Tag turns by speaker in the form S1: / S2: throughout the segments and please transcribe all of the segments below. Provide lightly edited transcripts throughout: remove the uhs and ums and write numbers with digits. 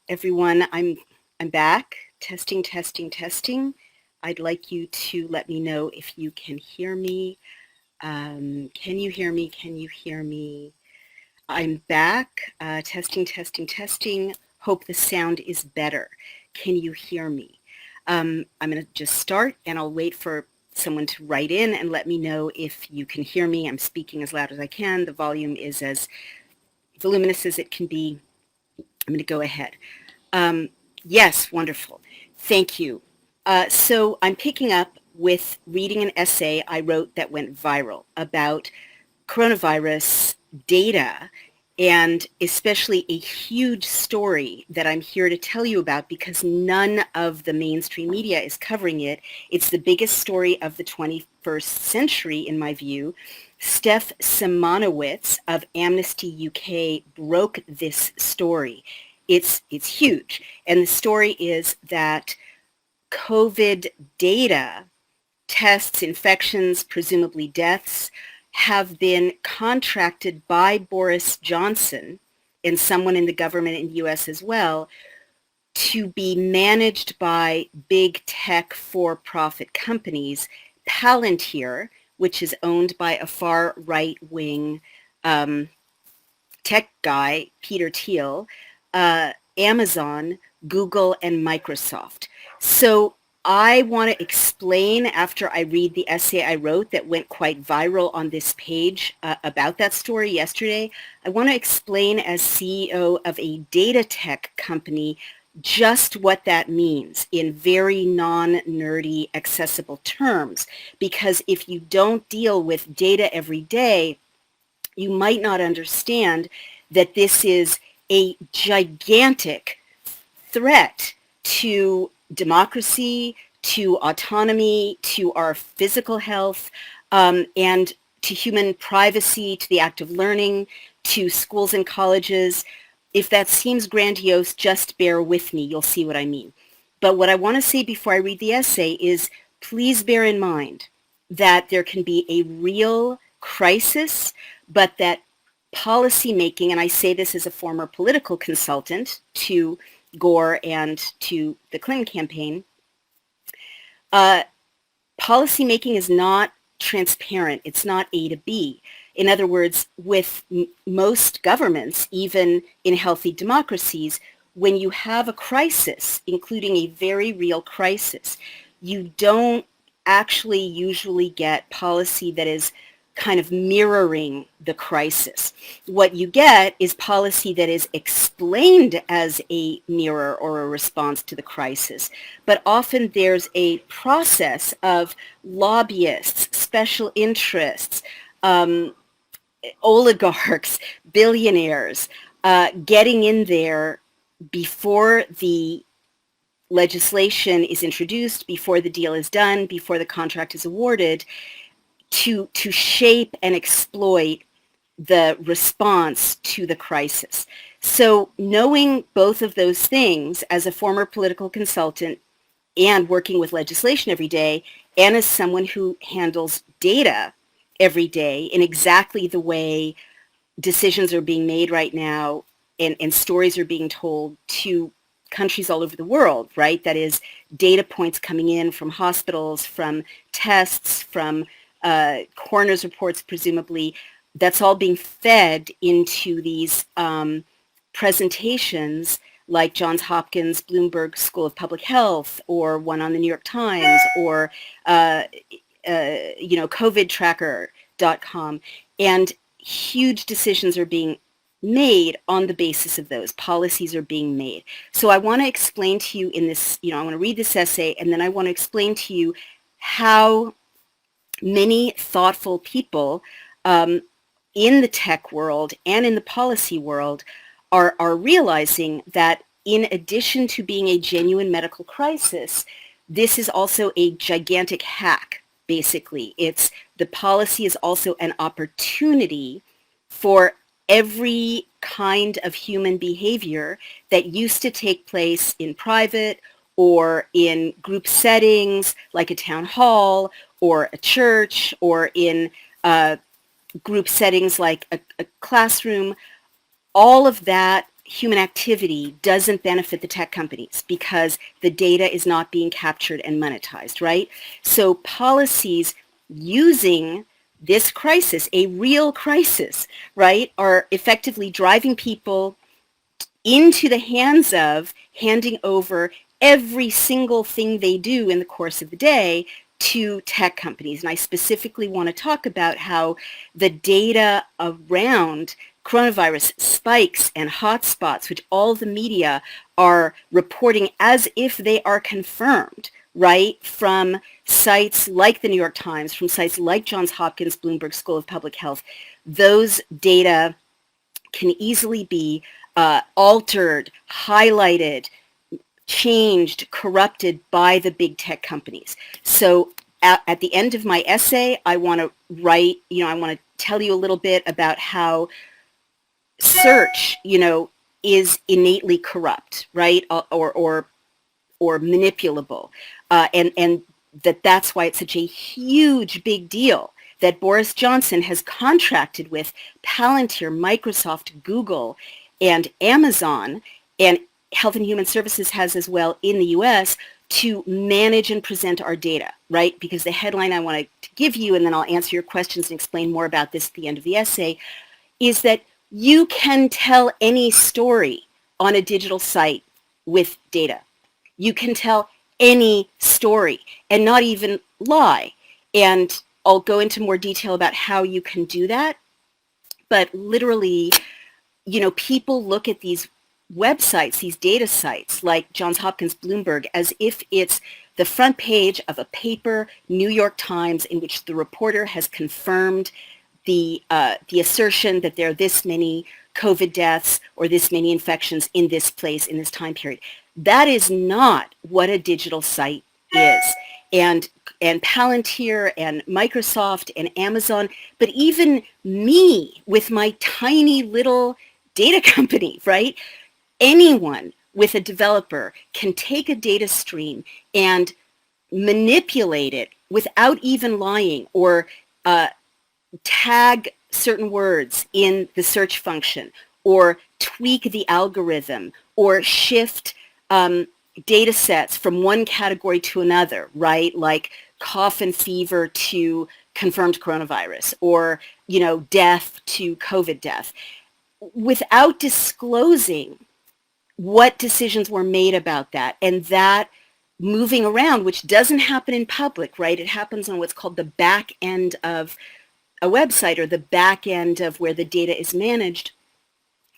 S1: Everyone, I'm back. Testing, testing, testing. I'd like you to let me know if you can hear me. Can you hear me? Can you hear me? I'm back. Testing, testing, testing. Hope the sound is better. Can you hear me? I'm going to just start and I'll wait for someone to write in and let me know if you can hear me. I'm speaking as loud as I can. The volume is as voluminous as it can be. I'm going to go ahead. Yes, wonderful. Thank you. So I'm picking up with reading an essay I wrote that went viral about coronavirus data, and especially a huge story that I'm here to tell you about because none of the mainstream media is covering it. It's the biggest story of the 21st century, in my view. Steph Simonowitz of Amnesty UK broke this story. It's huge. And the story is that COVID data, tests, infections, presumably deaths, have been contracted by Boris Johnson and someone in the government in the US as well to be managed by big tech for-profit companies. Palantir, which is owned by a far right-wing tech guy, Peter Thiel, Amazon, Google, and Microsoft. So I want to explain, after I read the essay I wrote that went quite viral on this page about that story yesterday, I want to explain as CEO of a data tech company just what that means in very non-nerdy, accessible terms. Because if you don't deal with data every day, you might not understand that this is a gigantic threat to democracy, to autonomy, to our physical health, and to human privacy, to the act of learning, to schools and colleges. If that seems grandiose, just bear with me. You'll see what I mean. But what I want to say before I read the essay is please bear in mind that there can be a real crisis, but that policy making, and I say this as a former political consultant to Gore and to the Clinton campaign, policy making is not transparent. It's not A to B. In other words, with most governments, even in healthy democracies, when you have a crisis, including a very real crisis, you don't actually usually get policy that is kind of mirroring the crisis. What you get is policy that is explained as a mirror or a response to the crisis, but often there's a process of lobbyists, special interests, oligarchs, billionaires, getting in there before the legislation is introduced, before the deal is done, before the contract is awarded, to shape and exploit the response to the crisis. So knowing both of those things as a former political consultant and working with legislation every day, and as someone who handles data every day in exactly the way decisions are being made right now and stories are being told to countries all over the world, right? That is data points coming in from hospitals, from tests, from coroner's reports, presumably, that's all being fed into these presentations like Johns Hopkins, Bloomberg School of Public Health, or one on the New York Times, or COVIDtracker.com. And huge decisions are being made on the basis of those. Policies are being made. So I want to explain to you in this, I want to read this essay, and then I want to explain to you how many thoughtful people in the tech world and in the policy world are realizing that in addition to being a genuine medical crisis, this is also a gigantic hack, basically. The policy is also an opportunity for every kind of human behavior that used to take place in private or in group settings like a town hall or a church, or in group settings like a classroom. All of that human activity doesn't benefit the tech companies because the data is not being captured and monetized, right? So policies using this crisis, a real crisis, right, are effectively driving people into the hands of handing over every single thing they do in the course of the day to tech companies. And I specifically want to talk about how the data around coronavirus spikes and hotspots, which all the media are reporting as if they are confirmed, right, from sites like the New York Times, from sites like Johns Hopkins, Bloomberg School of Public Health, those data can easily be altered, highlighted, changed, corrupted by the big tech companies. So at the end of my essay, I want to write, I want to tell you a little bit about how search, is innately corrupt, right? Or manipulable. And that's why it's such a huge, big deal that Boris Johnson has contracted with Palantir, Microsoft, Google, and Amazon, and Health and Human Services has as well in the US, to manage and present our data, right? Because the headline I want to give you, and then I'll answer your questions and explain more about this at the end of the essay, is that you can tell any story on a digital site with data. You can tell any story and not even lie. And I'll go into more detail about how you can do that. But literally, people look at these websites, these data sites like Johns Hopkins, Bloomberg, as if it's the front page of a paper New York Times in which the reporter has confirmed the assertion that there are this many COVID deaths or this many infections in this place in this time period. That is not what a digital site is. And Palantir and Microsoft and Amazon, but even me with my tiny little data company, right? Anyone with a developer can take a data stream and manipulate it without even lying, or tag certain words in the search function, or tweak the algorithm, or shift data sets from one category to another, right? Like cough and fever to confirmed coronavirus, or, death to COVID death, without disclosing what decisions were made about that. And that moving around, which doesn't happen in public, right? It happens on what's called the back end of a website, or the back end of where the data is managed.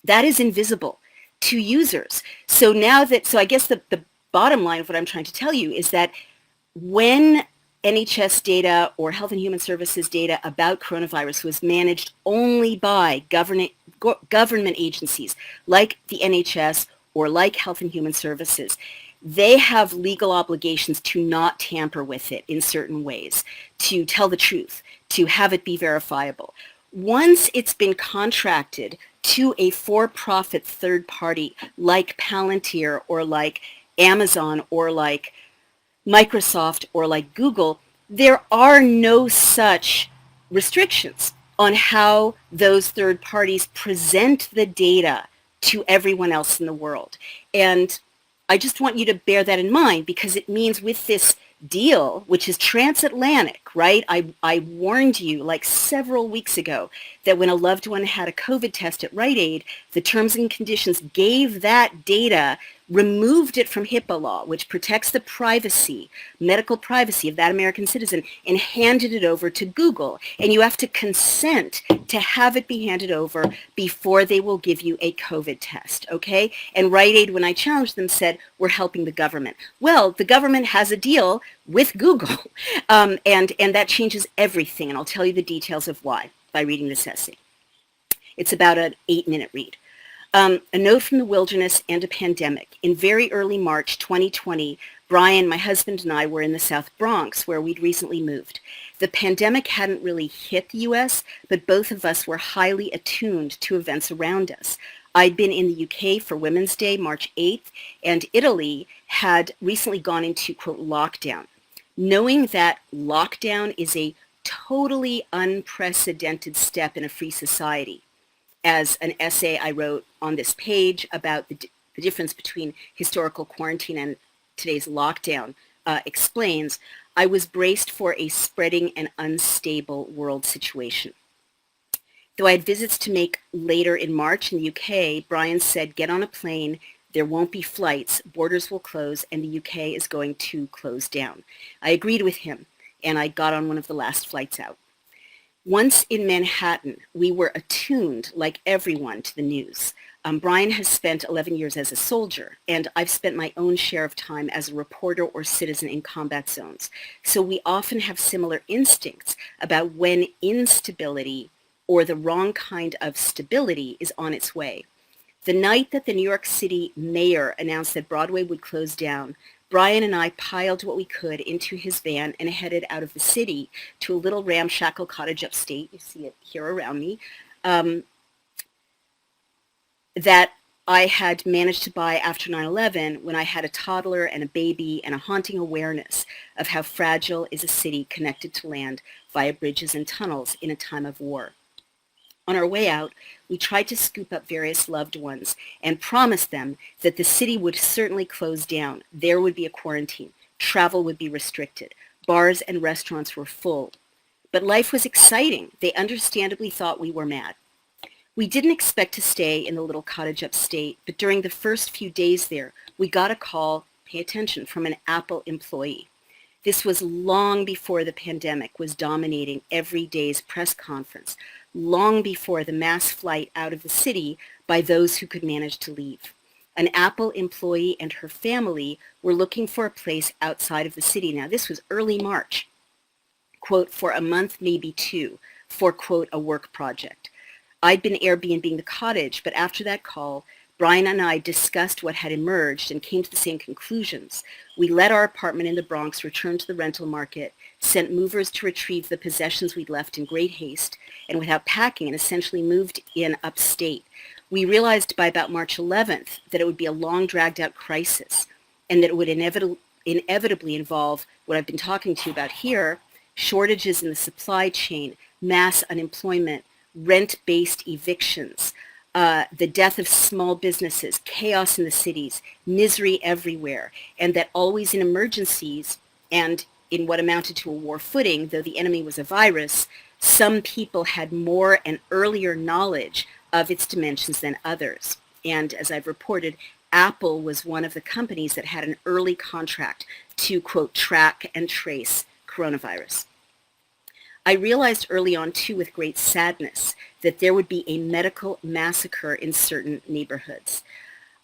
S1: That is invisible to users. So I guess the bottom line of what I'm trying to tell you is that when NHS data or Health and Human Services data about coronavirus was managed only by government agencies like the NHS or like Health and Human Services, they have legal obligations to not tamper with it in certain ways, to tell the truth, to have it be verifiable. Once it's been contracted to a for-profit third party like Palantir or like Amazon or like Microsoft or like Google, there are no such restrictions on how those third parties present the data to everyone else in the world. And I just want you to bear that in mind, because it means with this deal, which is transatlantic, right? I warned you like several weeks ago that when a loved one had a COVID test at Rite Aid, the terms and conditions gave that data, removed it from HIPAA law, which protects the privacy, medical privacy of that American citizen, and handed it over to Google. And you have to consent to have it be handed over before they will give you a COVID test, okay? And Rite Aid, when I challenged them, said, we're helping the government. Well, the government has a deal with Google, and that changes everything. And I'll tell you the details of why by reading this essay. It's about an 8-minute read. A note from the wilderness and a pandemic. In very early March 2020, Brian, my husband, and I were in the South Bronx, where we'd recently moved. The pandemic hadn't really hit the U.S., but both of us were highly attuned to events around us. I'd been in the UK for Women's Day, March 8th, and Italy had recently gone into, quote, lockdown. Knowing that lockdown is a totally unprecedented step in a free society, as an essay I wrote on this page about the difference between historical quarantine and today's lockdown explains, I was braced for a spreading and unstable world situation. Though I had visits to make later in March in the UK, Brian said, get on a plane, there won't be flights, borders will close, and the UK is going to close down. I agreed with him, and I got on one of the last flights out. Once in Manhattan, we were attuned, like everyone, to the news. Brian has spent 11 years as a soldier, and I've spent my own share of time as a reporter or citizen in combat zones. So we often have similar instincts about when instability or the wrong kind of stability is on its way. The night that the New York City mayor announced that Broadway would close down, Brian and I piled what we could into his van and headed out of the city to a little ramshackle cottage upstate, you see it here around me, that I had managed to buy after 9/11 when I had a toddler and a baby and a haunting awareness of how fragile is a city connected to land via bridges and tunnels in a time of war. On our way out, we tried to scoop up various loved ones and promised them that the city would certainly close down. There would be a quarantine. Travel would be restricted. Bars and restaurants were full. But life was exciting. They understandably thought we were mad. We didn't expect to stay in the little cottage upstate, but during the first few days there, we got a call, pay attention, from an Apple employee. This was long before the pandemic was dominating every day's press conference, long before the mass flight out of the city by those who could manage to leave. An Apple employee and her family were looking for a place outside of the city. Now, this was early March, quote, for a month, maybe two, for, quote, a work project. I'd been Airbnb-ing the cottage, but after that call, Brian and I discussed what had emerged and came to the same conclusions. We let our apartment in the Bronx return to the rental market, sent movers to retrieve the possessions we'd left in great haste, and without packing, and essentially moved in upstate. We realized by about March 11th that it would be a long, dragged-out crisis, and that it would inevitably involve what I've been talking to you about here, shortages in the supply chain, mass unemployment, rent-based evictions, the death of small businesses, chaos in the cities, misery everywhere, and that always in emergencies and in what amounted to a war footing, though the enemy was a virus, some people had more and earlier knowledge of its dimensions than others. And as I've reported, Apple was one of the companies that had an early contract to, quote, track and trace coronavirus. I realized early on, too, with great sadness, that there would be a medical massacre in certain neighborhoods.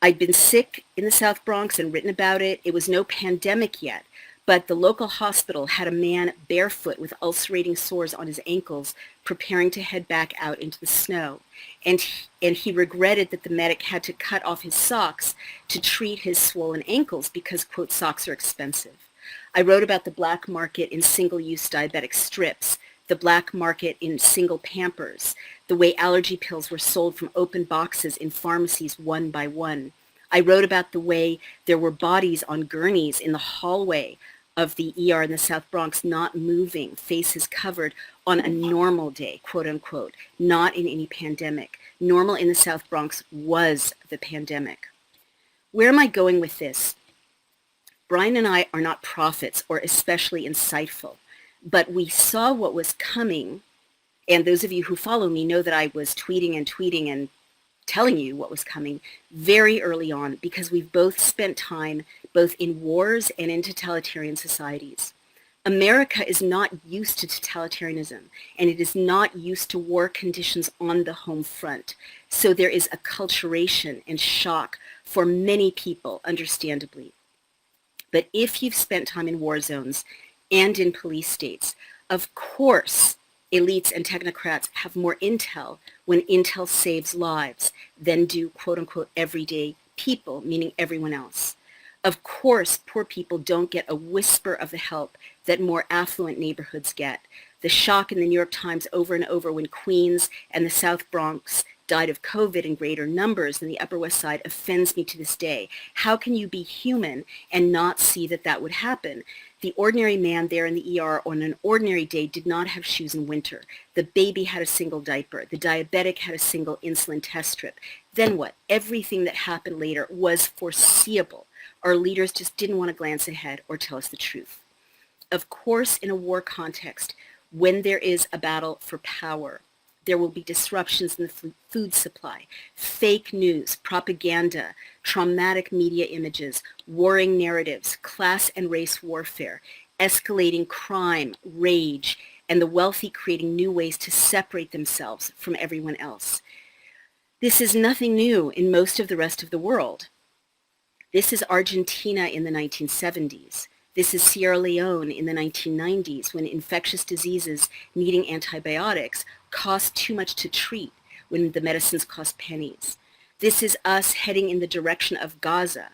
S1: I'd been sick in the South Bronx and written about it. It was no pandemic yet, but the local hospital had a man barefoot with ulcerating sores on his ankles preparing to head back out into the snow. And he regretted that the medic had to cut off his socks to treat his swollen ankles because, quote, socks are expensive. I wrote about the black market in single-use diabetic strips, the black market in single Pampers, the way allergy pills were sold from open boxes in pharmacies one by one. I wrote about the way there were bodies on gurneys in the hallway of the ER in the South Bronx not moving, faces covered on a normal day, quote unquote, not in any pandemic. Normal in the South Bronx was the pandemic. Where am I going with this? Brian and I are not prophets or especially insightful, but we saw what was coming, and those of you who follow me know that I was tweeting and telling you what was coming very early on because we've both spent time both in wars and in totalitarian societies. America is not used to totalitarianism, and it is not used to war conditions on the home front. So there is acculturation and shock for many people, understandably. But if you've spent time in war zones and in police states, of course, elites and technocrats have more intel when intel saves lives than do, quote unquote, everyday people, meaning everyone else. Of course, poor people don't get a whisper of the help that more affluent neighborhoods get. The shock in the New York Times over and over when Queens and the South Bronx died of COVID in greater numbers than the Upper West Side offends me to this day. How can you be human and not see that that would happen? The ordinary man there in the ER on an ordinary day did not have shoes in winter. The baby had a single diaper. The diabetic had a single insulin test strip. Then what? Everything that happened later was foreseeable. Our leaders just didn't want to glance ahead or tell us the truth. Of course, in a war context, when there is a battle for power, there will be disruptions in the food supply, fake news, propaganda, traumatic media images, warring narratives, class and race warfare, escalating crime, rage, and the wealthy creating new ways to separate themselves from everyone else. This is nothing new in most of the rest of the world. This is Argentina in the 1970s. This is Sierra Leone in the 1990s, when infectious diseases needing antibiotics cost too much to treat, when the medicines cost pennies. This is us heading in the direction of Gaza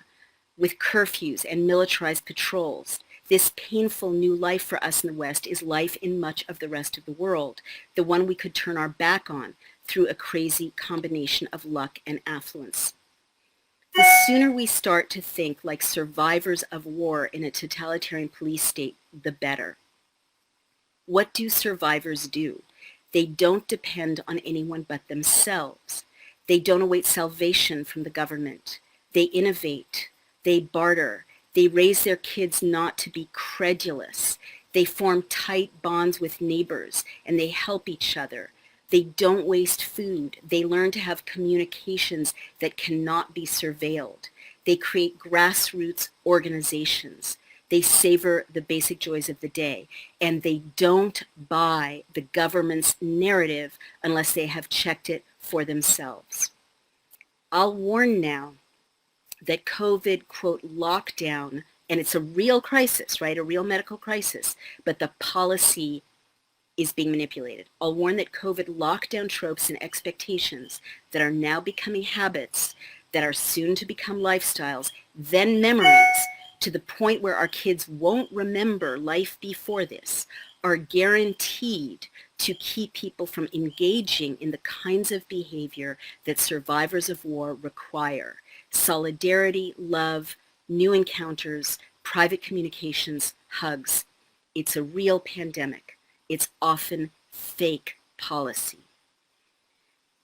S1: with curfews and militarized patrols. This painful new life for us in the West is life in much of the rest of the world, the one we could turn our back on through a crazy combination of luck and affluence. The sooner we start to think like survivors of war in a totalitarian police state, the better. What do survivors do? They don't depend on anyone but themselves. They don't await salvation from the government. They innovate. They barter. They raise their kids not to be credulous. They form tight bonds with neighbors, and they help each other. They don't waste food. They learn to have communications that cannot be surveilled. They create grassroots organizations. They savor the basic joys of the day, and they don't buy the government's narrative unless they have checked it for themselves. I'll warn now that COVID, quote, lockdown, and it's a real crisis, right? A real medical crisis, but the policy is being manipulated. I'll warn that COVID lockdown tropes and expectations that are now becoming habits, that are soon to become lifestyles, then memories, to the point where our kids won't remember life before this, are guaranteed to keep people from engaging in the kinds of behavior that survivors of war require. Solidarity, love, new encounters, private communications, hugs. It's a real pandemic. It's often fake policy.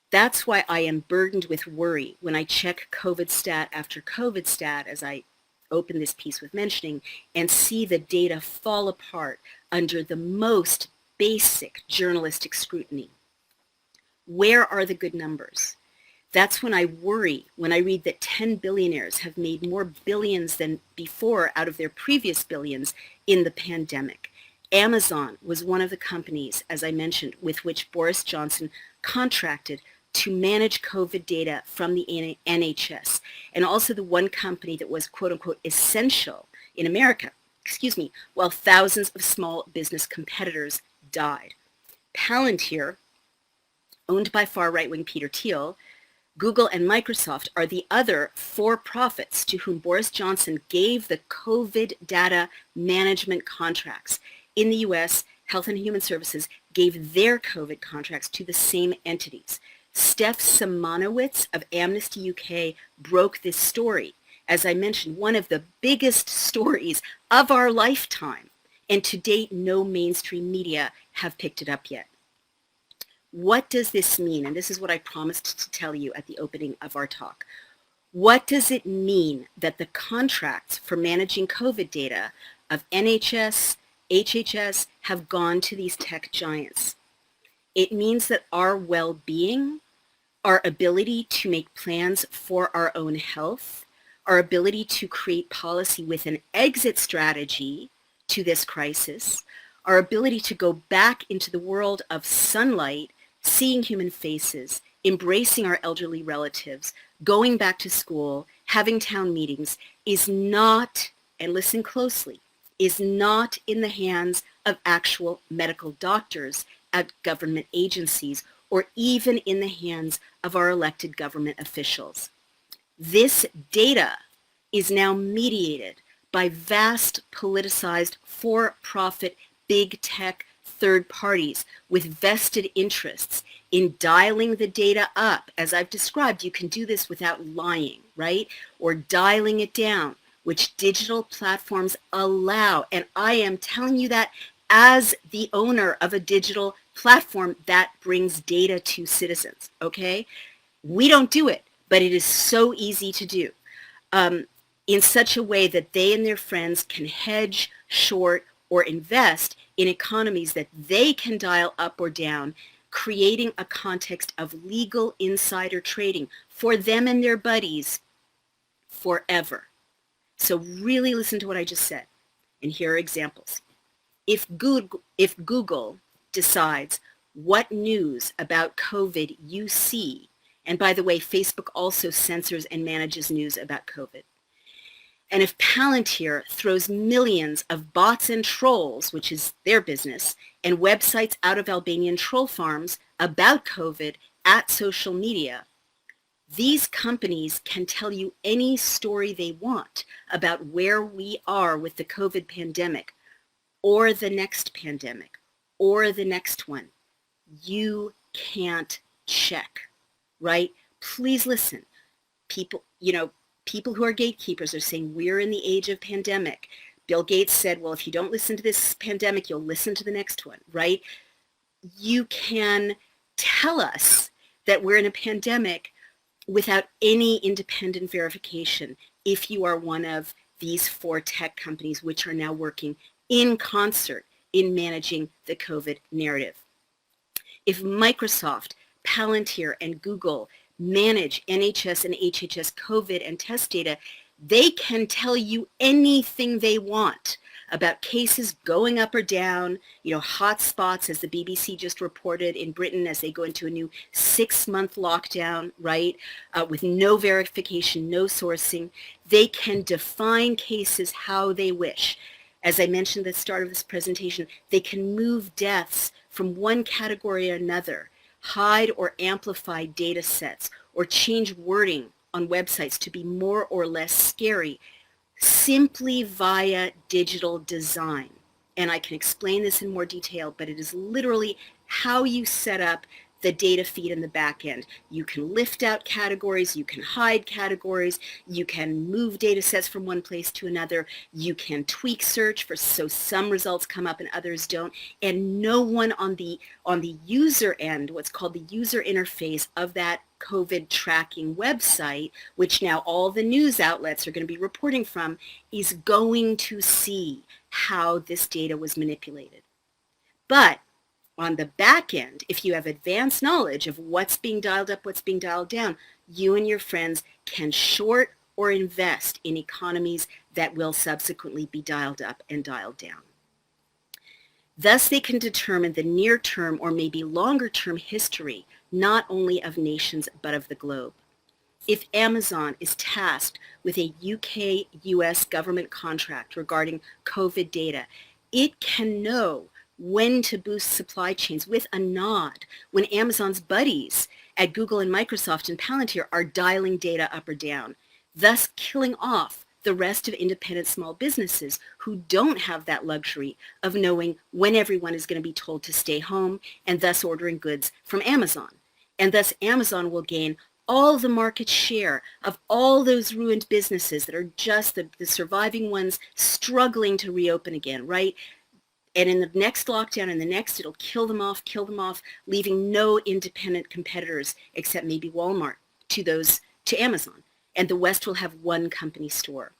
S1: That's why I am burdened with worry when I check COVID stat after COVID stat, as I open this piece with mentioning, and see the data fall apart under the most basic journalistic scrutiny. Where are the good numbers? That's when I worry when I read that 10 billionaires have made more billions than before out of their previous billions in the pandemic. Amazon was one of the companies, as I mentioned, with which Boris Johnson contracted to manage COVID data from the NHS, and also the one company that was, quote unquote, essential in America, while thousands of small business competitors died. Palantir, owned by far right-wing Peter Thiel, Google and Microsoft are the other for-profits to whom Boris Johnson gave the COVID data management contracts. In the US, Health and Human Services gave their COVID contracts to the same entities. Steph Simonowitz of Amnesty UK broke this story. As I mentioned, one of the biggest stories of our lifetime. And to date, no mainstream media have picked it up yet. What does this mean? And this is what I promised to tell you at the opening of our talk. What does it mean that the contracts for managing COVID data of NHS, HHS have gone to these tech giants? It means that our well-being, our ability to make plans for our own health, our ability to create policy with an exit strategy to this crisis, our ability to go back into the world of sunlight, seeing human faces, embracing our elderly relatives, going back to school, having town meetings, is not, and listen closely, is not in the hands of actual medical doctors at government agencies or even in the hands of our elected government officials. This data is now mediated by vast politicized for-profit big tech third parties with vested interests in dialing the data up. As I've described, you can do this without lying, right? Or dialing it down which digital platforms allow. And I am telling you that as the owner of a digital platform that brings data to citizens, okay? We don't do it, but it is so easy to do in such a way that they and their friends can hedge, short, or invest in economies that they can dial up or down, creating a context of legal insider trading for them and their buddies forever. So really listen to what I just said. And here are examples. If Google decides what news about COVID you see, and by the way, Facebook also censors and manages news about COVID. And if Palantir throws millions of bots and trolls, which is their business, and websites out of Albanian troll farms about COVID at social media, these companies can tell you any story they want about where we are with the COVID pandemic or the next pandemic or the next one. You can't check, right? Please listen. People who are gatekeepers are saying we're in the age of pandemic. Bill Gates said, well, if you don't listen to this pandemic, you'll listen to the next one, right? You can tell us that we're in a pandemic without any independent verification if you are one of these 4 tech companies which are now working in concert in managing the COVID narrative. If Microsoft, Palantir, and Google manage NHS and HHS COVID and test data, they can tell you anything they want about cases going up or down, hot spots, as the BBC just reported in Britain as they go into a new 6-month lockdown, right, with no verification, no sourcing. They can define cases how they wish. As I mentioned at the start of this presentation, they can move deaths from one category or another, hide or amplify data sets, or change wording on websites to be more or less scary, simply via digital design. And I can explain this in more detail, but it is literally how you set up the data feed in the back end. You can lift out categories, you can hide categories, you can move data sets from one place to another, you can tweak search so some results come up and others don't, and no one on the user end, what's called the user interface of that COVID tracking website, which now all the news outlets are going to be reporting from, is going to see how this data was manipulated. But on the back end, if you have advanced knowledge of what's being dialed up, what's being dialed down, you and your friends can short or invest in economies that will subsequently be dialed up and dialed down. Thus, they can determine the near-term or maybe longer-term history, not only of nations, but of the globe. If Amazon is tasked with a UK-US government contract regarding COVID data, it can know when to boost supply chains with a nod when Amazon's buddies at Google and Microsoft and Palantir are dialing data up or down, thus killing off the rest of independent small businesses who don't have that luxury of knowing when everyone is going to be told to stay home and thus ordering goods from Amazon. And thus Amazon will gain all the market share of all those ruined businesses that are just the surviving ones struggling to reopen again, right? And in the next lockdown and the next, it'll kill them off, leaving no independent competitors except maybe Walmart to Amazon. And the West will have one company store.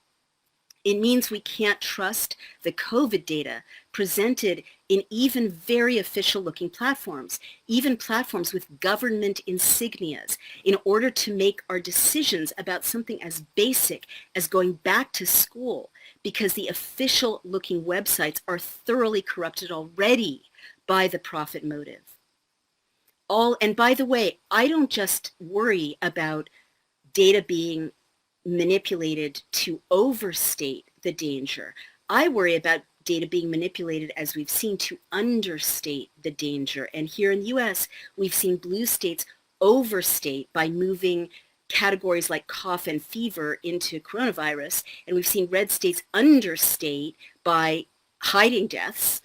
S1: It means we can't trust the COVID data presented in even very official looking platforms, even platforms with government insignias, in order to make our decisions about something as basic as going back to school, because the official looking websites are thoroughly corrupted already by the profit motive. And by the way, I don't just worry about data being manipulated to overstate the danger. I worry about data being manipulated, as we've seen, to understate the danger. And here in the US, we've seen blue states overstate by moving categories like cough and fever into coronavirus. And we've seen red states understate by hiding deaths,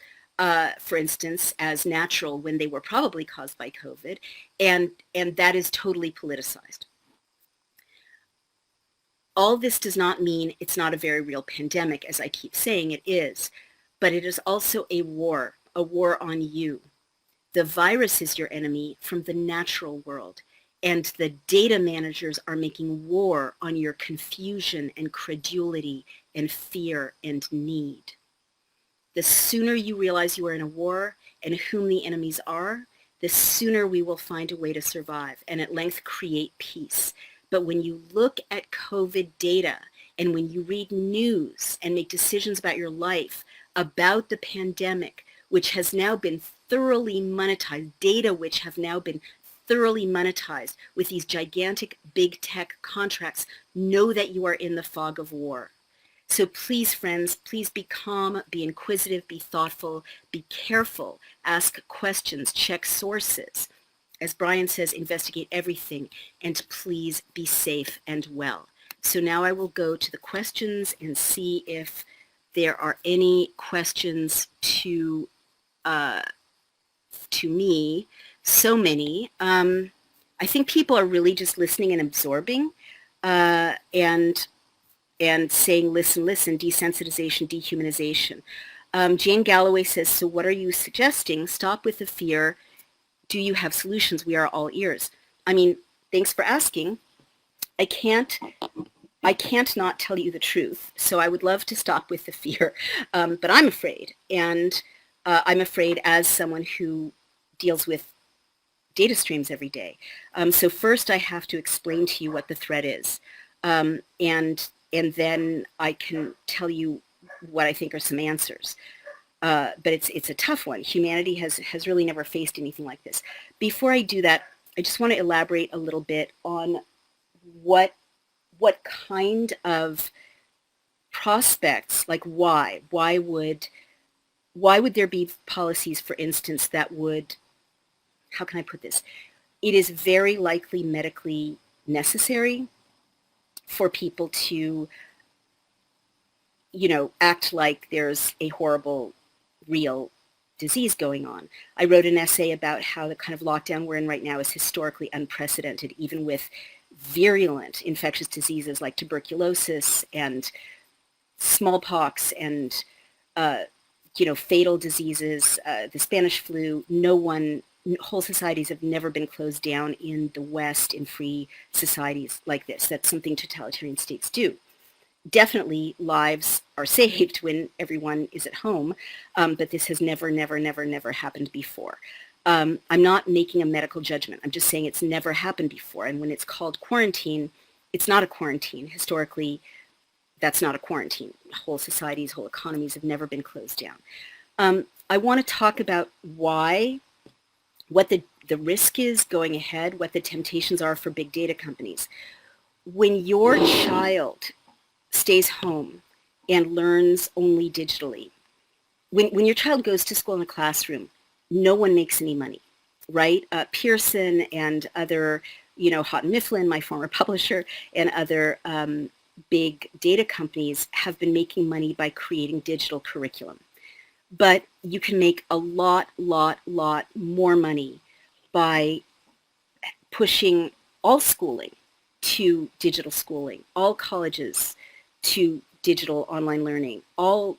S1: for instance, as natural when they were probably caused by COVID. And that is totally politicized. All this does not mean it's not a very real pandemic, as I keep saying it is, but it is also a war on you. The virus is your enemy from the natural world, and the data managers are making war on your confusion and credulity and fear and need. The sooner you realize you are in a war and whom the enemies are, the sooner we will find a way to survive and at length create peace. But when you look at COVID data and when you read news and make decisions about your life, about the pandemic, which has now been thoroughly monetized, data which have now been thoroughly monetized with these gigantic big tech contracts, know that you are in the fog of war. So please, friends, please be calm, be inquisitive, be thoughtful, be careful, ask questions, check sources. As Brian says, investigate everything, and please be safe and well. So now I will go to the questions and see if there are any questions to me. So many. I think people are really just listening and absorbing, and saying, listen, desensitization, dehumanization. Jane Galloway says, so what are you suggesting? Stop with the fear. Do you have solutions? We are all ears. I mean, thanks for asking. I can't not tell you the truth. So I would love to stop with the fear, but I'm afraid. And I'm afraid as someone who deals with data streams every day. So first I have to explain to you what the threat is. And then I can tell you what I think are some answers. But it's a tough one. Humanity has really never faced anything like this. Before I do that, I just want to elaborate a little bit on what kind of prospects, like why would there be policies, for instance, that would, how can I put this? It is very likely medically necessary for people to, act like there's a horrible, real disease going on. I wrote an essay about how the kind of lockdown we're in right now is historically unprecedented, even with virulent infectious diseases like tuberculosis and smallpox and, fatal diseases, the Spanish flu. Whole societies have never been closed down in the West in free societies like this. That's something totalitarian states do. Definitely lives are saved when everyone is at home, but this has never happened before. I'm not making a medical judgment. I'm just saying it's never happened before. And when it's called quarantine, it's not a quarantine. Historically, that's not a quarantine. Whole societies, whole economies have never been closed down. I want to talk about what the risk is going ahead, what the temptations are for big data companies. When your child stays home and learns only digitally, when your child goes to school in a classroom, no one makes any money, right? Pearson and other, Houghton Mifflin, my former publisher, and other big data companies have been making money by creating digital curriculum. But you can make a lot more money by pushing all schooling to digital schooling, all colleges to digital online learning, all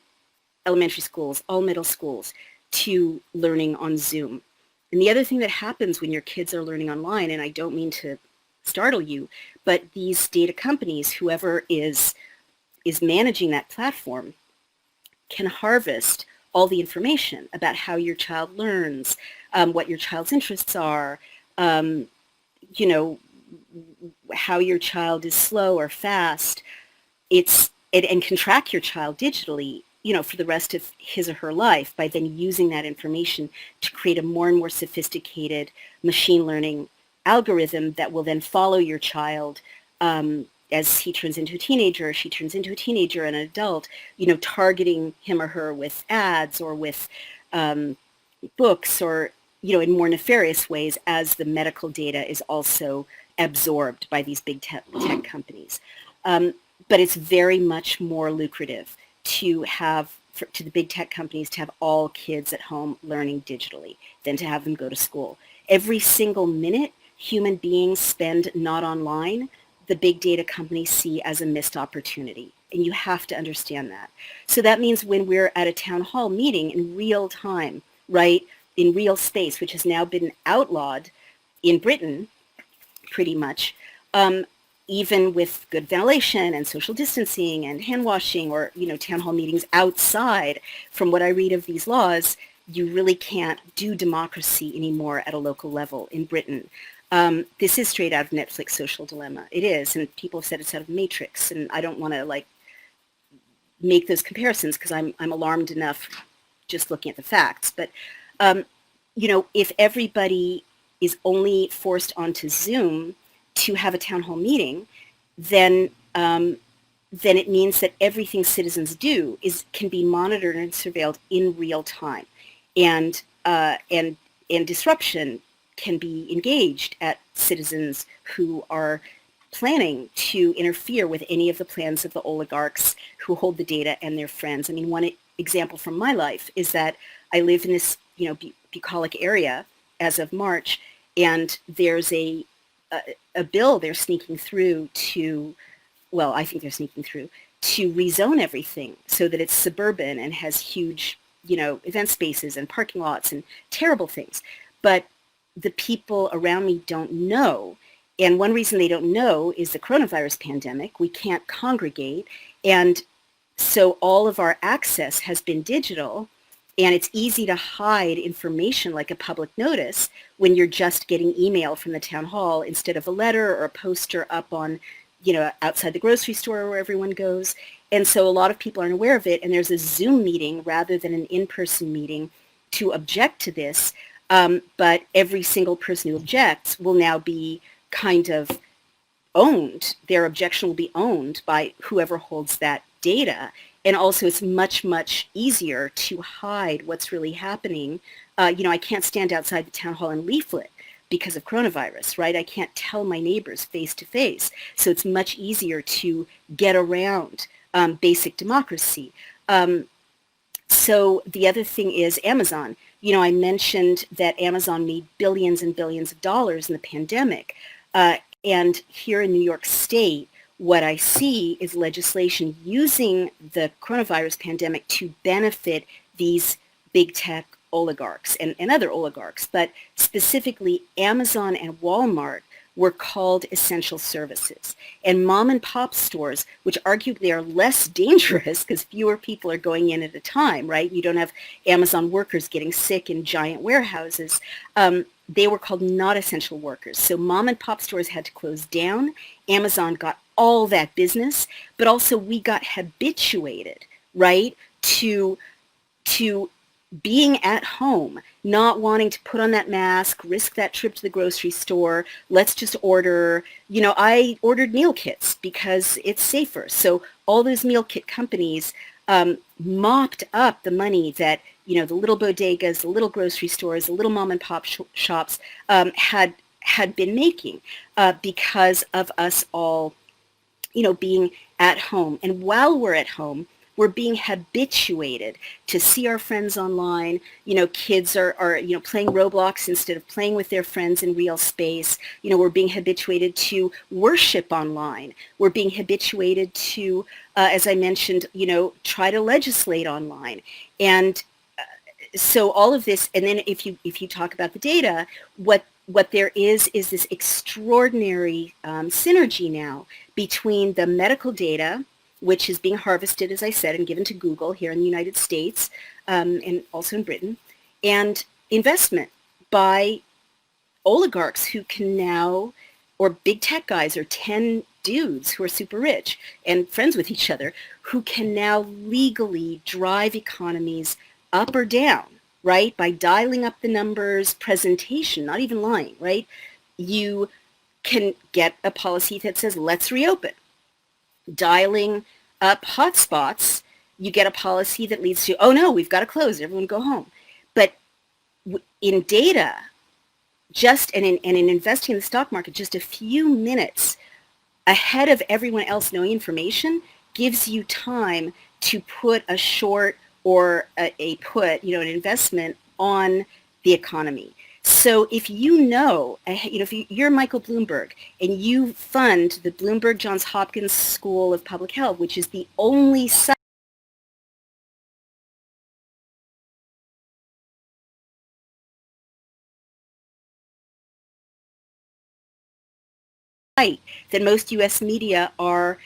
S1: elementary schools, all middle schools to learning on Zoom. And the other thing that happens when your kids are learning online, and I don't mean to startle you, but these data companies, whoever is managing that platform, can harvest all the information about how your child learns, what your child's interests are, how your child is slow or fast. And can track your child digitally, for the rest of his or her life by then using that information to create a more and more sophisticated machine learning algorithm that will then follow your child as he turns into a teenager, she turns into a teenager and an adult, targeting him or her with ads or with books or, in more nefarious ways as the medical data is also absorbed by these big tech companies. But it's very much more lucrative to the big tech companies to have all kids at home learning digitally than to have them go to school. Every single minute human beings spend not online the big data companies see as a missed opportunity. And you have to understand that. So that means when we're at a town hall meeting in real time, right, in real space, which has now been outlawed in Britain, pretty much, even with good ventilation and social distancing and hand washing, or, town hall meetings outside, from what I read of these laws, you really can't do democracy anymore at a local level in Britain. This is straight out of Netflix Social Dilemma. It is, and people have said it's out of Matrix, and I don't want to make those comparisons because I'm alarmed enough just looking at the facts. But if everybody is only forced onto Zoom to have a town hall meeting, then it means that everything citizens do can be monitored and surveilled in real time, and disruption can be engaged at citizens who are planning to interfere with any of the plans of the oligarchs who hold the data and their friends. I mean, one example from my life is that I live in this, bucolic area as of March, and there's a bill they're sneaking through I think they're sneaking through to rezone everything so that it's suburban and has huge, event spaces and parking lots and terrible things. But the people around me don't know. And one reason they don't know is the coronavirus pandemic. We can't congregate. And so all of our access has been digital, and it's easy to hide information like a public notice when you're just getting email from the town hall instead of a letter or a poster up on, outside the grocery store where everyone goes. And so a lot of people aren't aware of it, and there's a Zoom meeting rather than an in-person meeting to object to this. But every single person who objects will now be kind of owned. Their objection will be owned by whoever holds that data. And also it's much, much easier to hide what's really happening. I can't stand outside the town hall and leaflet because of coronavirus, right? I can't tell my neighbors face to face. So it's much easier to get around basic democracy. So the other thing is Amazon. I mentioned that Amazon made billions and billions of dollars in the pandemic. And here in New York State, what I see is legislation using the coronavirus pandemic to benefit these big tech oligarchs and other oligarchs. But specifically, Amazon and Walmart were called essential services. And mom and pop stores, which arguably are less dangerous because fewer people are going in at a time, right? You don't have Amazon workers getting sick in giant warehouses. They were called not essential workers. So mom and pop stores had to close down. Amazon got all that business, but also we got habituated, right, to being at home, not wanting to put on that mask, risk that trip to the grocery store. Let's just order, I ordered meal kits because it's safer. So all those meal kit companies mopped up the money that, the little bodegas, the little grocery stores, the little mom and pop shops had been making because of us all, being at home. And while we're at home, we're being habituated to see our friends online. Kids are playing Roblox instead of playing with their friends in real space. We're being habituated to worship online. We're being habituated to, as I mentioned, try to legislate online. And so all of this, and then if you talk about the data, what there is this extraordinary synergy now between the medical data, which is being harvested, as I said, and given to Google here in the United States and also in Britain, and investment by oligarchs who can now, or big tech guys, or 10 dudes who are super rich and friends with each other, who can now legally drive economies up or down, right? By dialing up the numbers, presentation, not even lying, right? You can get a policy that says, let's reopen. Dialing up hotspots, you get a policy that leads to, oh no, we've got to close, everyone go home. But in data, and in investing in the stock market, just a few minutes ahead of everyone else knowing information gives you time to put a short or a put, an investment on the economy. So if you know, if you're Michael Bloomberg and you fund the Bloomberg Johns Hopkins School of Public Health, which is the only site that most U.S. media are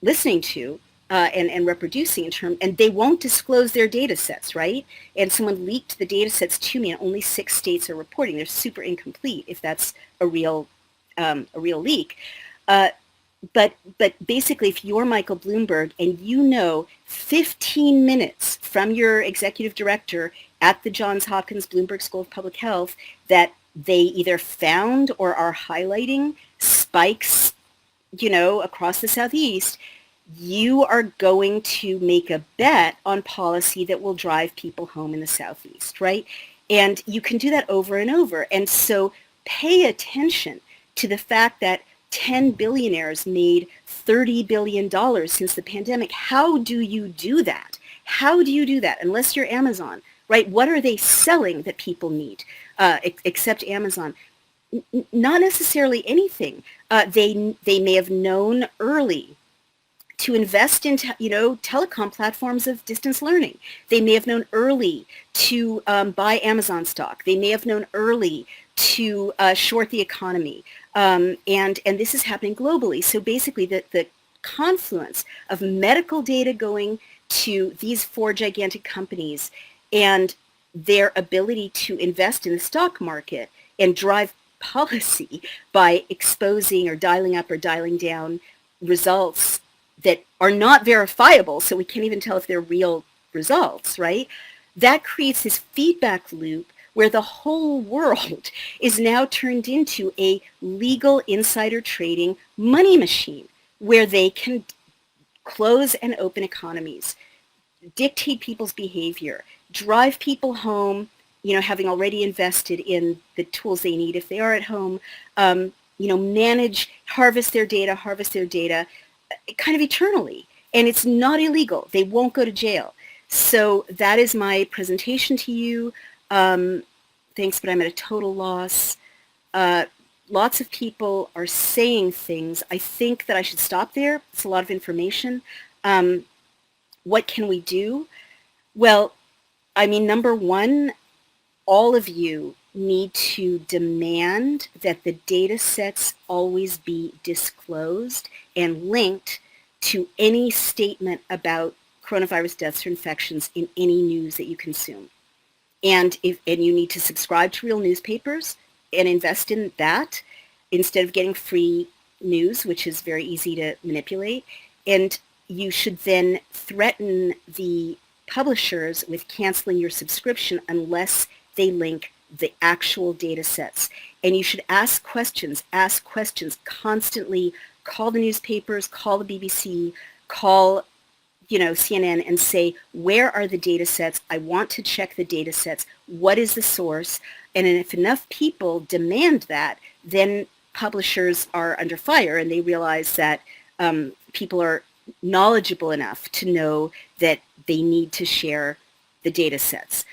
S1: listening to and reproducing and they won't disclose their data sets, right? And someone leaked the data sets to me, and only 6 states are reporting. They're super incomplete if that's a real leak. But basically, if you're Michael Bloomberg and you know 15 minutes from your executive director at the Johns Hopkins Bloomberg School of Public Health that they either found or are highlighting spikes, across the Southeast, you are going to make a bet on policy that will drive people home in the Southeast, right? And you can do that over and over. And so pay attention to the fact that 10 billionaires made $30 billion since the pandemic. How do you do that? How do you do that? Unless you're Amazon, right? What are they selling that people need, except Amazon? Not necessarily anything. They may have known early to invest in telecom platforms of distance learning. They may have known early to buy Amazon stock. They may have known early to short the economy. And this is happening globally. So basically the confluence of medical data going to these 4 gigantic companies and their ability to invest in the stock market and drive policy by exposing or dialing up or dialing down results that are not verifiable, so we can't even tell if they're real results, right? That creates this feedback loop where the whole world is now turned into a legal insider trading money machine where they can close and open economies, dictate people's behavior, drive people home, having already invested in the tools they need if they are at home, harvest their data kind of eternally. And it's not illegal. They won't go to jail. So that is my presentation to you. Thanks, but I'm at a total loss. Lots of people are saying things. I think that I should stop there. It's a lot of information. What can we do? Well, number one, all of you need to demand that the data sets always be disclosed and linked to any statement about coronavirus deaths or infections in any news that you consume. And you need to subscribe to real newspapers and invest in that instead of getting free news, which is very easy to manipulate. And you should then threaten the publishers with canceling your subscription unless they link the actual data sets. And you should ask questions constantly. Call the newspapers, call the BBC, call CNN and say, where are the data sets? I want to check the data sets. What is the source? And if enough people demand that, then publishers are under fire and they realize that people are knowledgeable enough to know that they need to share the data sets.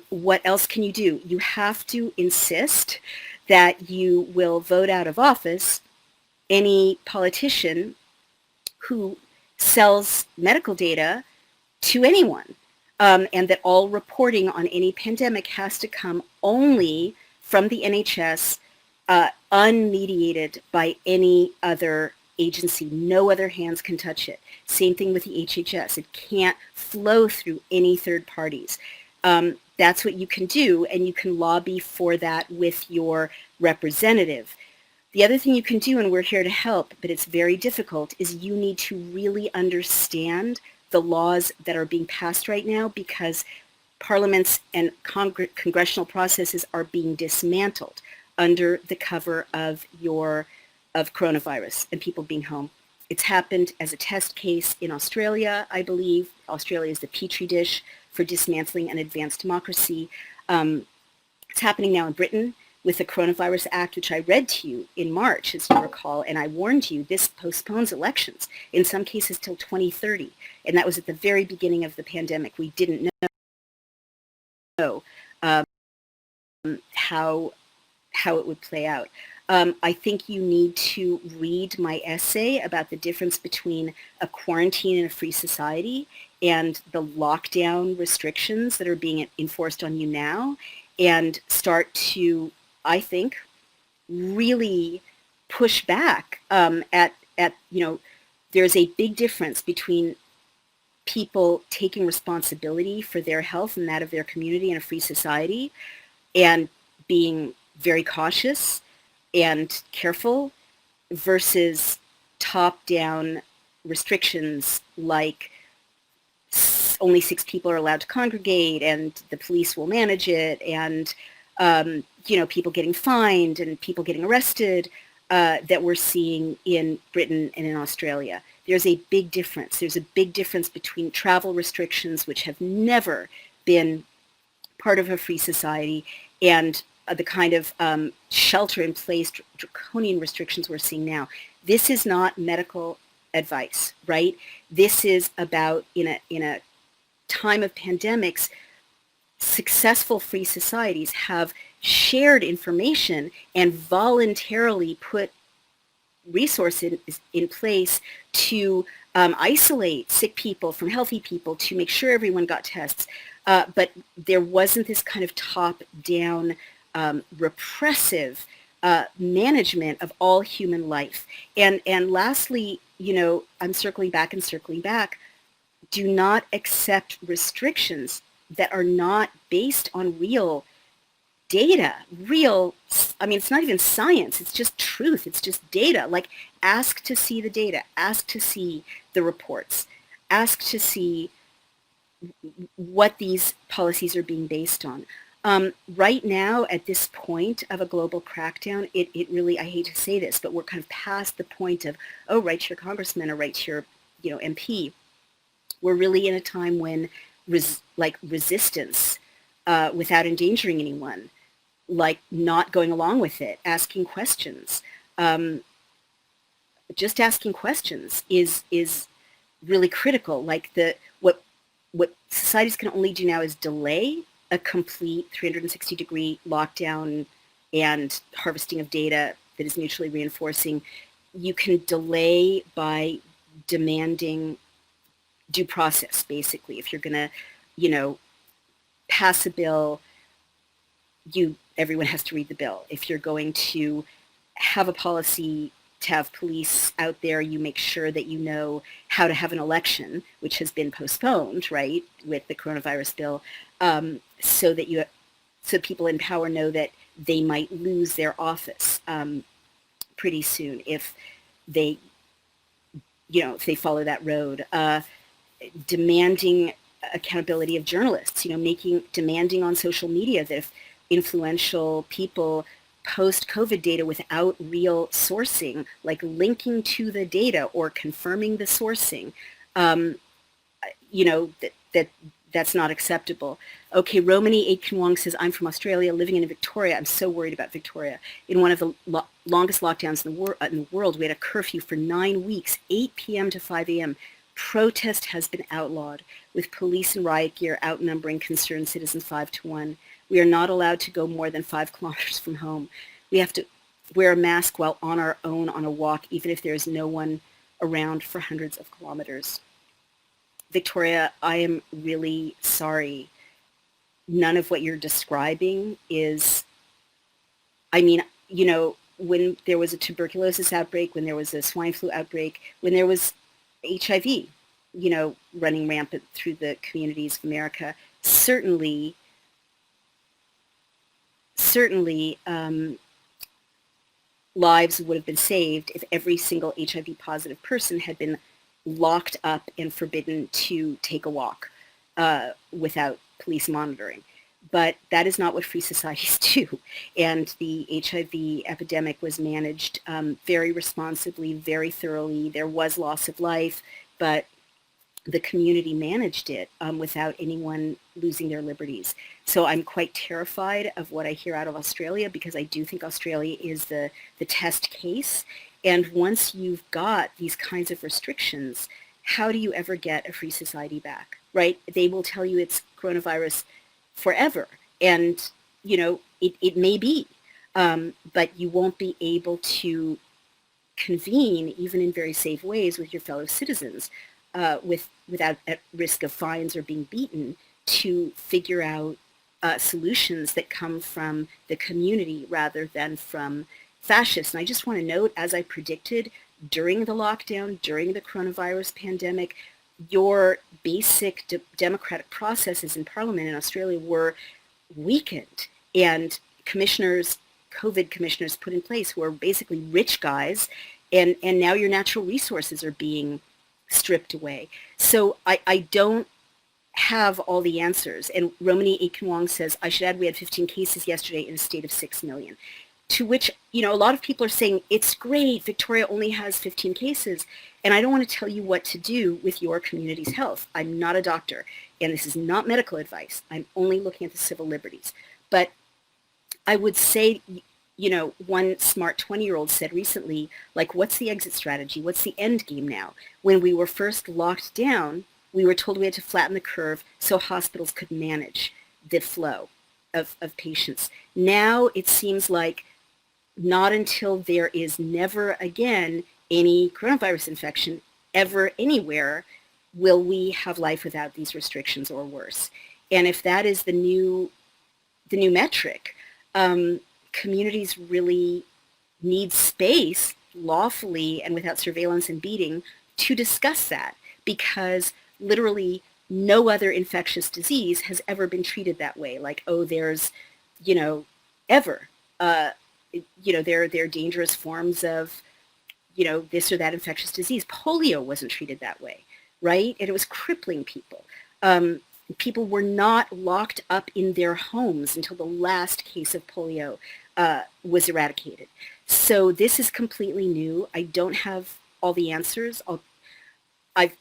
S1: What else can you do? You have to insist that you will vote out of office any politician who sells medical data to anyone, and that all reporting on any pandemic has to come only from the NHS, unmediated by any other agency. No other hands can touch it. Same thing with the HHS. It can't flow through any third parties. That's what you can do, and you can lobby for that with your representative. The other thing you can do, and we're here to help, but it's very difficult, is you need to really understand the laws that are being passed right now, because parliaments and congressional processes are being dismantled under the cover of coronavirus and people being home. It's happened as a test case in Australia, I believe. Australia is the petri dish for dismantling an advanced democracy. It's happening now in Britain with the Coronavirus Act, which I read to you in March, as you recall, and I warned you this postpones elections, in some cases till 2030. And that was at the very beginning of the pandemic. We didn't know how it would play out. I think you need to read my essay about the difference between a quarantine and a free society and the lockdown restrictions that are being enforced on you now, and start to, I think, really push back at there's a big difference between people taking responsibility for their health and that of their community in a free society and being very cautious and careful versus top-down restrictions like only 6 people are allowed to congregate and the police will manage it, and people getting fined and people getting arrested that we're seeing in Britain and in Australia. There's a big difference. There's a big difference between travel restrictions, which have never been part of a free society, and the kind of shelter-in-place draconian restrictions we're seeing now. This is not medical advice, right? This is about, in a time of pandemics, successful free societies have shared information and voluntarily put resources in place to isolate sick people from healthy people, to make sure everyone got tests. But there wasn't this kind of top-down repressive management of all human life. And lastly, I'm circling back. Do not accept restrictions that are not based on real data, it's not even science, it's just truth, it's just data. Like, ask to see the data, ask to see the reports, ask to see what these policies are being based on. Right now, at this point of a global crackdown, it really, I hate to say this, but we're kind of past the point of, oh, write to your congressman or write to your MP. We're really in a time when resistance without endangering anyone, like not going along with it, asking questions. Just asking questions is really critical. Like what societies can only do now is delay a complete 360-degree lockdown and harvesting of data that is mutually reinforcing. You can delay by demanding due process, basically. If you're going to, pass a bill, everyone has to read the bill. If you're going to have a policy to have police out there, you make sure that you know how to have an election, which has been postponed, right, with the coronavirus bill, so people in power know that they might lose their office pretty soon if they follow that road. Demanding accountability of journalists, demanding on social media that if influential people post COVID data without real sourcing, like linking to the data or confirming the sourcing, that's not acceptable. Okay, Romani Aitken Wong says, I'm from Australia, living in Victoria. I'm so worried about Victoria. In one of the longest lockdowns in the world, we had a curfew for 9 weeks, 8 p.m. to 5 a.m. Protest has been outlawed, with police and riot gear outnumbering concerned citizens 5-1. We are not allowed to go more than 5 kilometers from home. We have to wear a mask while on our own on a walk, even if there is no one around for hundreds of kilometers. Victoria, I am really sorry. None of what you're describing is, when there was a tuberculosis outbreak, when there was a swine flu outbreak, when there was HIV, running rampant through the communities of America, certainly, lives would have been saved if every single HIV positive person had been locked up and forbidden to take a walk without police monitoring. But that is not what free societies do. And the HIV epidemic was managed very responsibly, very thoroughly. There was loss of life, but the community managed it without anyone losing their liberties. So I'm quite terrified of what I hear out of Australia, because I do think Australia is the test case. And once you've got these kinds of restrictions, how do you ever get a free society back, right? They will tell you it's coronavirus forever. And, it may be, but you won't be able to convene, even in very safe ways, with your fellow citizens, without at risk of fines or being beaten, to figure out solutions that come from the community rather than from fascists. And I just want to note, as I predicted, during the lockdown, during the coronavirus pandemic, your basic democratic processes in Parliament in Australia were weakened, and COVID commissioners put in place who are basically rich guys, and now your natural resources are being stripped away. So I don't have all the answers. And Romani Akinwong says, I should add we had 15 cases yesterday in a state of 6 million. To which, a lot of people are saying, it's great, Victoria only has 15 cases. And I don't want to tell you what to do with your community's health. I'm not a doctor, and this is not medical advice. I'm only looking at the civil liberties. But I would say, one smart 20-year-old said recently, like, what's the exit strategy? What's the end game now? When we were first locked down, we were told we had to flatten the curve so hospitals could manage the flow of patients. Now it seems like not until there is never again any coronavirus infection ever anywhere will we have life without these restrictions, or worse. And if that is the new metric, communities really need space, lawfully and without surveillance and beating, to discuss that, because literally no other infectious disease has ever been treated that way. Like, oh, there's, ever, there are dangerous forms of, this or that infectious disease. Polio wasn't treated that way, right? And it was crippling people. People were not locked up in their homes until the last case of polio was eradicated. So this is completely new. I don't have all the answers. I've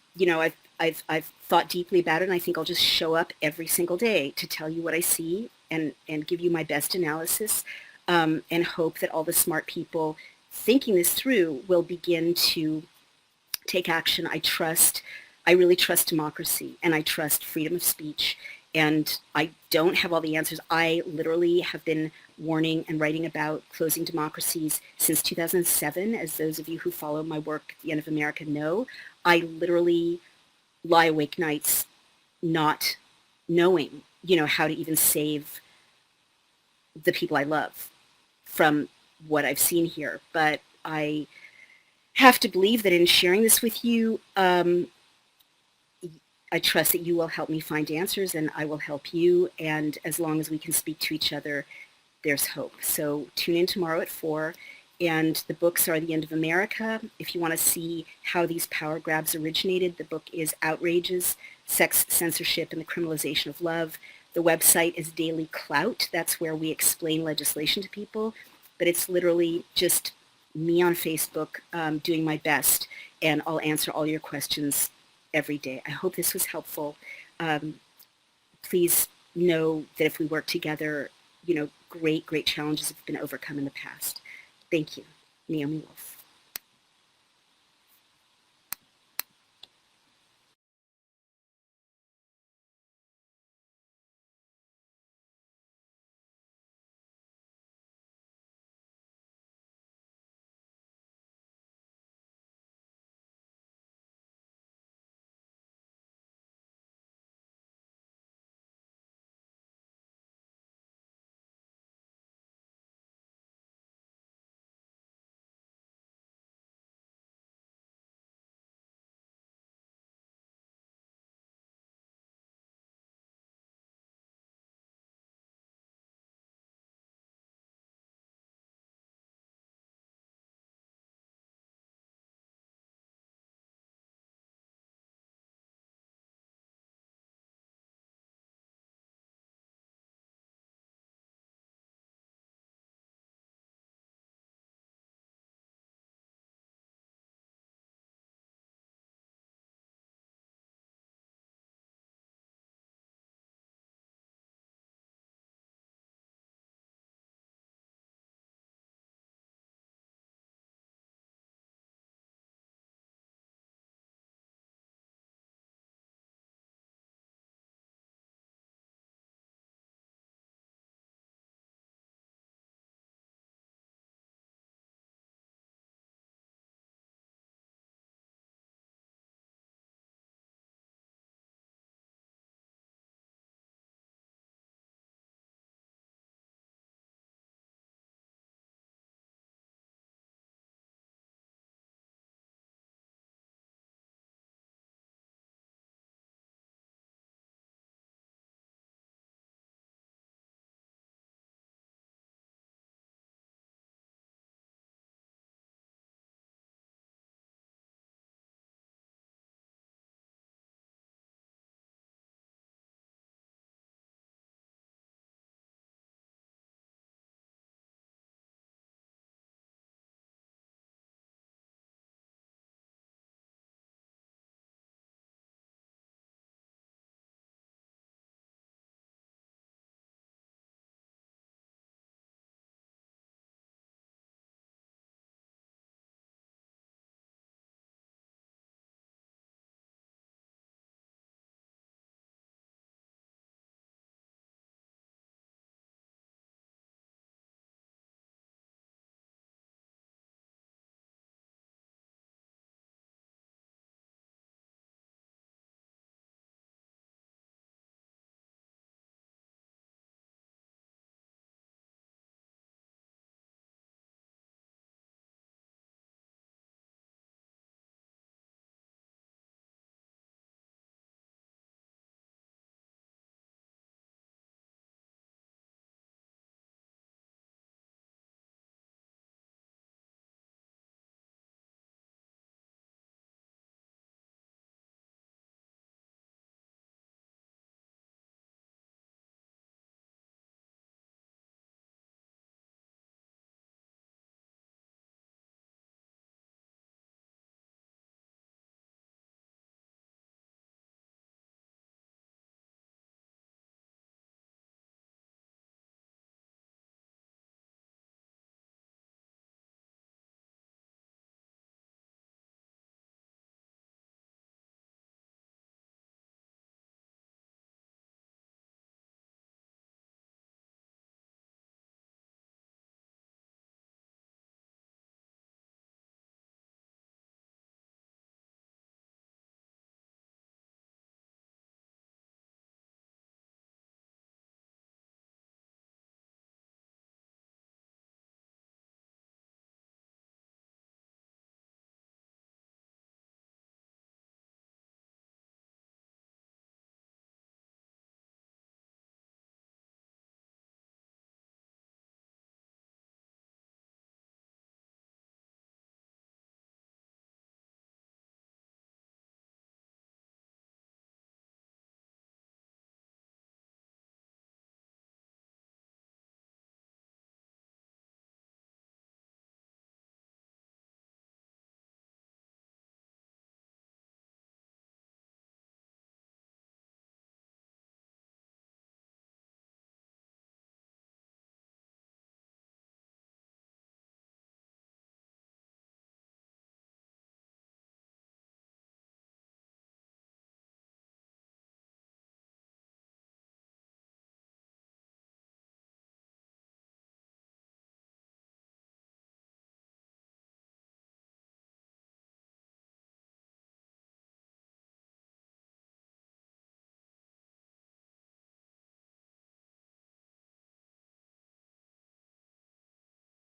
S1: thought deeply about it, and I think I'll just show up every single day to tell you what I see and give you my best analysis, and hope that all the smart people thinking this through will begin to take action. I really trust democracy, and I trust freedom of speech, and I don't have all the answers. I literally have been warning and writing about closing democracies since 2007, as those of you who follow my work at the End of America know. I literally lie awake nights not knowing, how to even save the people I love from what I've seen here. But I have to believe that in sharing this with you, I trust that you will help me find answers, and I will help you. And as long as we can speak to each other, there's hope. So tune in tomorrow at 4. And the books are The End of America. If you want to see how these power grabs originated, the book is Outrages, Sex, Censorship, and the Criminalization of Love. The website is Daily Clout. That's where we explain legislation to people. But it's literally just me on Facebook doing my best, and I'll answer all your questions every day. I hope this was helpful. Please know that if we work together, great challenges have been overcome in the past. Thank you. Naomi Wolf.